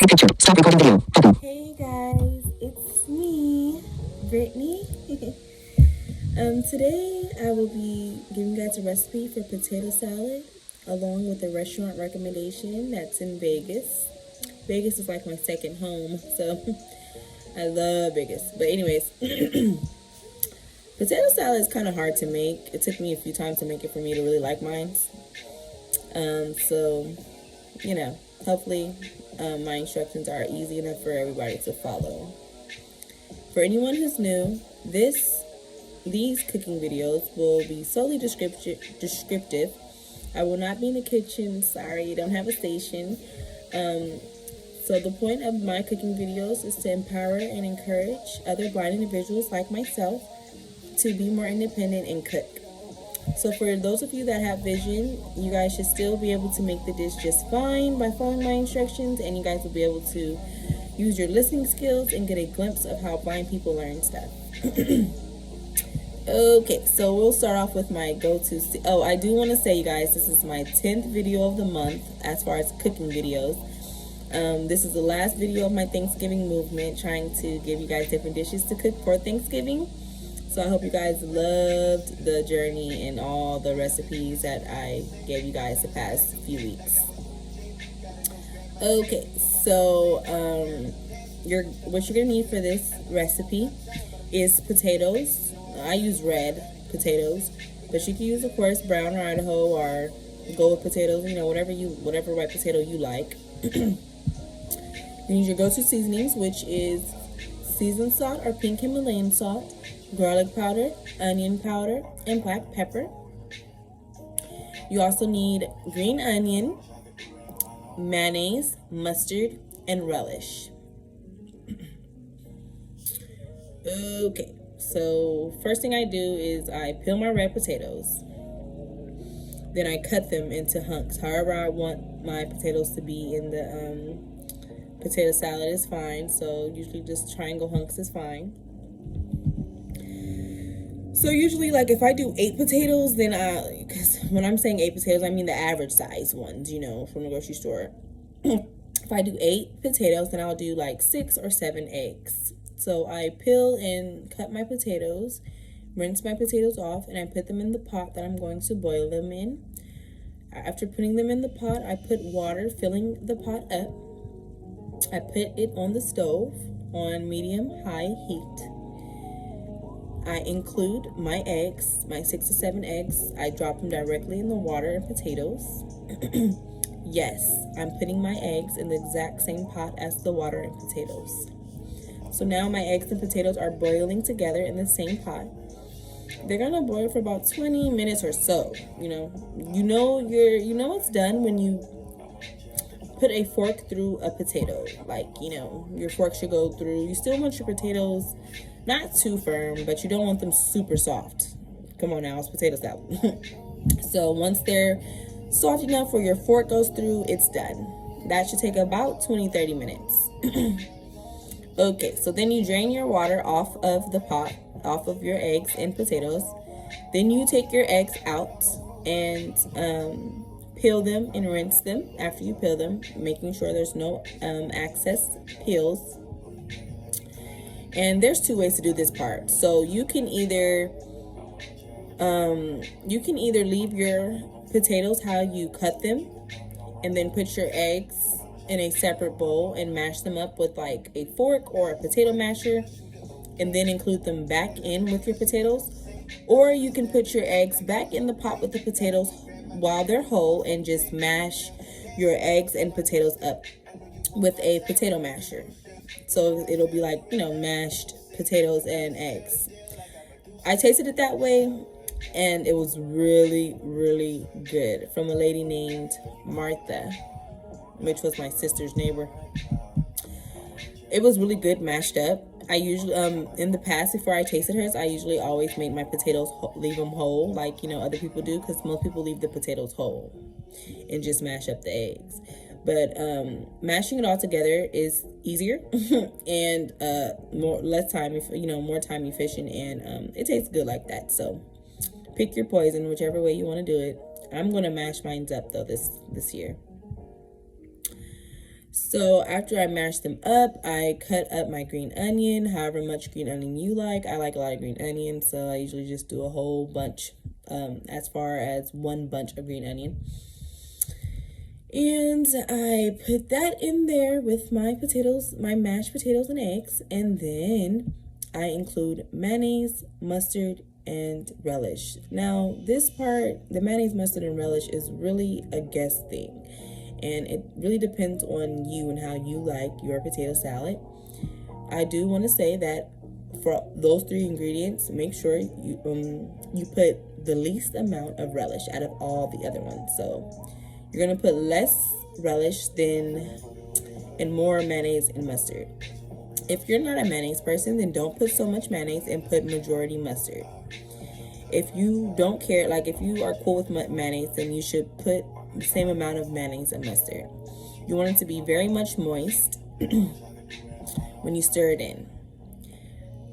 Take picture. Stop recording video. Button. Hey guys, it's me, Brittany. Today I will be giving you guys a recipe for potato salad along with a restaurant recommendation that's in Vegas. Vegas is like my second home, so I love Vegas. But anyways, potato salad is kind of hard to make. It took me a few times to make it for me to really like mine. So, hopefully my instructions are easy enough for everybody to follow. For anyone who's new, these cooking videos will be solely descriptive. I will not be in the kitchen. Sorry, you don't have a station. So the point of my cooking videos is to empower and encourage other blind individuals like myself to be more independent and cook. So for those of you that have vision, you guys should still be able to make the dish just fine by following my instructions, and you guys will be able to use your listening skills and get a glimpse of how blind people learn stuff. Okay, so we'll start off with my go-to. I do want to say, you guys, this is my 10th video of the month as far as cooking videos. This is the last video of my Thanksgiving movement, trying to give you guys different dishes to cook for Thanksgiving. So I hope you guys loved the journey and all the recipes that I gave you guys the past few weeks. Okay, so what you're gonna need for this recipe is potatoes. I use red potatoes, but you can use, of course, brown or Idaho, or go with potatoes, whatever white potato you like. You need your go-to seasonings, which is seasoned salt or pink Himalayan salt, garlic powder, onion powder, and black pepper. You also need green onion, mayonnaise, mustard, and relish. Okay, so first thing I do is I peel my red potatoes. Then I cut them into hunks. However I want my potatoes to be in the potato salad is fine. So usually just triangle hunks is fine. So usually, like, if I do 8 potatoes, then because when I'm saying 8 potatoes, I mean the average size ones, from the grocery store. If I do 8 potatoes, then I'll do like 6 or 7 eggs. So I peel and cut my potatoes, rinse my potatoes off, and I put them in the pot that I'm going to boil them in. After putting them in the pot, I put water, filling the pot up. I put it on the stove on medium-high heat. I include my eggs, my 6 to 7 eggs. I drop them directly in the water and potatoes. Yes, I'm putting my eggs in the exact same pot as the water and potatoes. So now my eggs and potatoes are boiling together in the same pot. They're gonna boil for about 20 minutes or so. It's done when you put a fork through a potato. Your fork should go through. You still want your potatoes not too firm, but you don't want them super soft. Come on now, it's potato salad. So once they're soft enough where your fork goes through, it's done. That should take about 20-30 minutes. Okay, so then you drain your water off of the pot, off of your eggs and potatoes. Then you take your eggs out and peel them and rinse them after you peel them, making sure there's no excess peels. And there's 2 ways to do this part. So you can either leave your potatoes how you cut them, and then put your eggs in a separate bowl and mash them up with like a fork or a potato masher, and then include them back in with your potatoes. Or you can put your eggs back in the pot with the potatoes while they're whole and just mash your eggs and potatoes up with a potato masher. So it'll be like, mashed potatoes and eggs. I tasted it that way, and it was really, really good, from a lady named Martha, which was my sister's neighbor. It was really good mashed up. I usually, in the past, before I tasted hers, I usually always made my potatoes, leave them whole, like, other people do, because most people leave the potatoes whole and just mash up the eggs. But mashing it all together is easier and more time efficient, and it tastes good like that. So pick your poison, whichever way you want to do it. I'm gonna mash mine up though this year. So after I mash them up, I cut up my green onion, however much green onion you like. I like a lot of green onion, so I usually just do a whole bunch, as far as one bunch of green onion. And I put that in there with my potatoes, my mashed potatoes and eggs, and then I include mayonnaise, mustard, and relish. Now, this part, the mayonnaise, mustard, and relish is really a guess thing. And it really depends on you and how you like your potato salad. I do want to say that for those 3 ingredients, make sure you put the least amount of relish out of all the other ones. So you're going to put less relish and more mayonnaise and mustard. If you're not a mayonnaise person, then don't put so much mayonnaise and put majority mustard. If you don't care, like if you are cool with mayonnaise, then you should put the same amount of mayonnaise and mustard. You want it to be very much moist when you stir it in.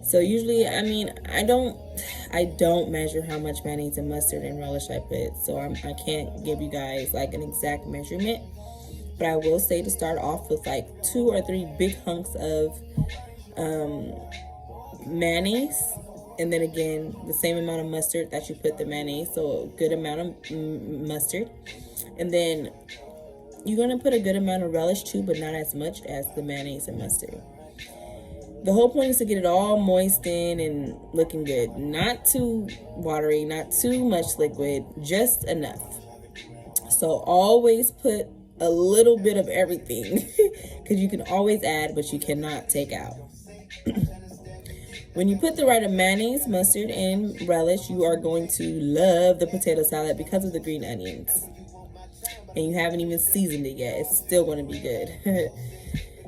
So usually, I don't measure how much mayonnaise and mustard and relish I put, so I can't give you guys like an exact measurement. But I will say to start off with like 2 or 3 big hunks of mayonnaise, and then again the same amount of mustard that you put the mayonnaise, so a good amount of mustard. And then you're going to put a good amount of relish too, but not as much as the mayonnaise and mustard. The whole point is to get it all moist in and looking good. Not too watery, not too much liquid, just enough. So always put a little bit of everything because you can always add, but you cannot take out. When you put the right of mayonnaise, mustard, and relish, you are going to love the potato salad because of the green onions. And you haven't even seasoned it yet. It's still going to be good.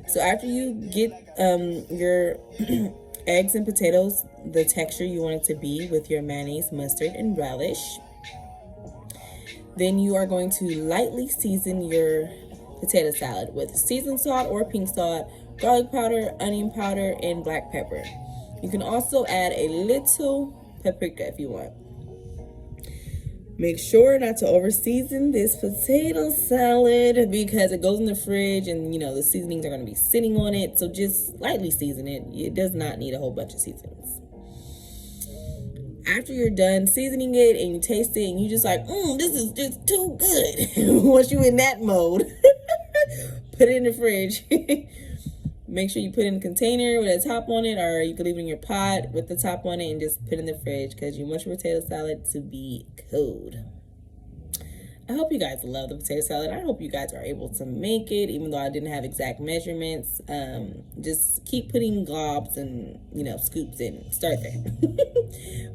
So after you get your eggs and potatoes, the texture you want it to be with your mayonnaise, mustard, and relish, then you are going to lightly season your potato salad with seasoned salt or pink salt, garlic powder, onion powder, and black pepper. You can also add a little paprika if you want. Make sure not to over season this potato salad because it goes in the fridge and the seasonings are going to be sitting on it. So just lightly season it. It does not need a whole bunch of seasonings. After you're done seasoning it and you taste it and you just like, this is just too good. Once you're in that mode, put it in the fridge. Make sure you put it in a container with a top on it, or you can leave it in your pot with the top on it and just put it in the fridge because you want your potato salad to be cold. I hope you guys love the potato salad. I hope you guys are able to make it, even though I didn't have exact measurements. Just keep putting globs and, scoops in. Start there.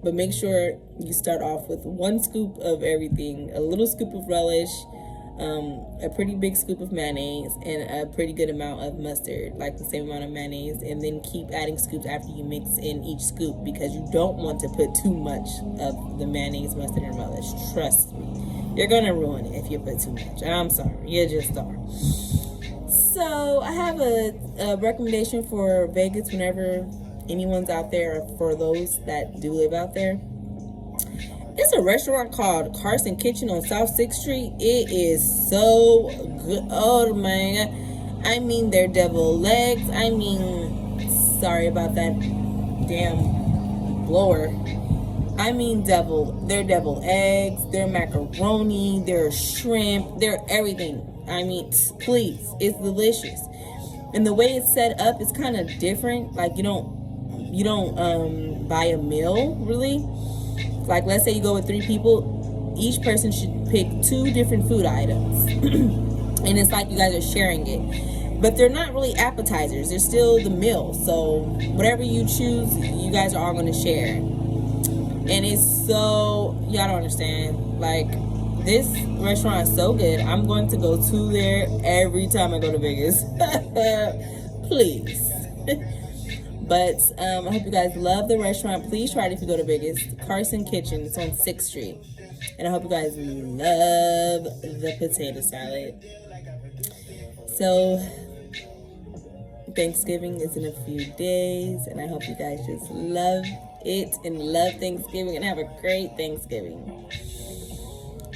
But make sure you start off with 1 scoop of everything, a little scoop of relish, a pretty big scoop of mayonnaise, and a pretty good amount of mustard, like the same amount of mayonnaise, and then keep adding scoops after you mix in each scoop because you don't want to put too much of the mayonnaise, mustard, and relish. Trust me, you're gonna ruin it if you put too much. I'm sorry, you just are. So I have a recommendation for Vegas whenever anyone's out there, or for those that do live out there. It's a restaurant called Carson Kitchen on South 6th Street. It is so good. Oh my God. I mean, their deviled legs. Sorry about that damn blower. Their deviled eggs, their macaroni, their shrimp, their everything. Please, it's delicious. And the way it's set up is kind of different. Like you don't buy a meal really. Like, let's say you go with 3 people, each person should pick 2 different food items. And it's like you guys are sharing it. But they're not really appetizers. They're still the meal. So whatever you choose, you guys are all going to share. And it's so, y'all don't understand. Like, this restaurant is so good. I'm going to go to there every time I go to Vegas. Please. But I hope you guys love the restaurant. Please try it if you go to Vegas. Carson Kitchen. It's on 6th Street. And I hope you guys love the potato salad. So, Thanksgiving is in a few days. And I hope you guys just love it and love Thanksgiving and have a great Thanksgiving.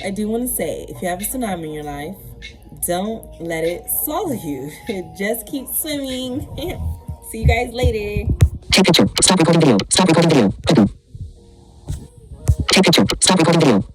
I do want to say, if you have a tsunami in your life, don't let it swallow you. Just keep swimming. See you guys later. Take picture. Stop recording video. Stop recording video. Button.